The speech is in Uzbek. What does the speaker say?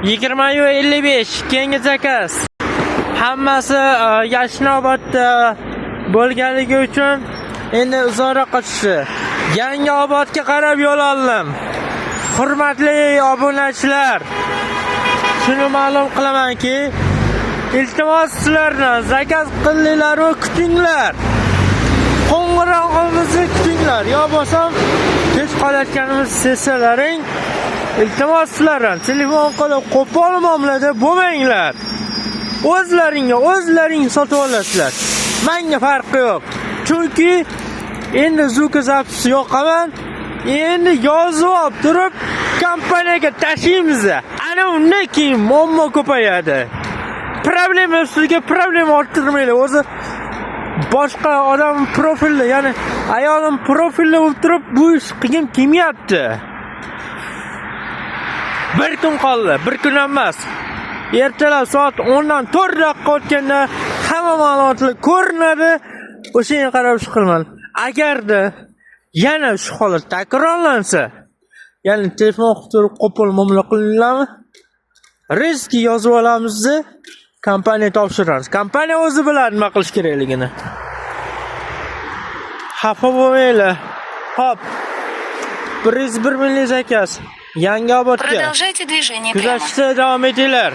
20-55 keyingi zakaz. Hammasi Yashnobodda bo'lganligi uchun endi uzoqroqqa tushdi. Yangiobodga qarab yo'l oldim. Hurmatli obunachilar, shuni ma'lum qilamanki, iltimos sizlardan zakaz qilinglar va kutinglar. Qo'ng'irog'imizni kutinglar. Yo bo'lsam kech qolayotganimizni sezsalaring, iltimos sizlardan telefon qilib qo'pol muomalada bo'lmanglar. O'zlaring sotib olasizlar. Menga farqi yo'q. Chunki endi zuka zapis yo'qaman. Endi yozib olib turib kompaniyaga tashlaymiz. Ana undan keyin muammo ko'payadi. Problema ustiga problema orttirmaylar. O'zi boshqa odam profili, ya'ni ayolim profili bo'lib turib bu ish qiyin kelmayapti. Bir kun qoldi, bir kun emas. Ertalab soat 10 dan 4 daqiqa o'tganda hamma ma'lumotlar ko'rinadi. O'shanga qarab ish qilaman. Agarda yana shu holat takrorlansa, ya'ni telefon turib qo'pol muomala qilinadimi? Riski yozib olamiz, kompaniya topshiramiz. Kompaniya o'zi biladi nima qilish kerakligini. Xafa bo'lmanglar. Hop. 101 milliy zakaz. Yangiobodga. Продолжайте движение прямо. Kuzatishda davom etinglar.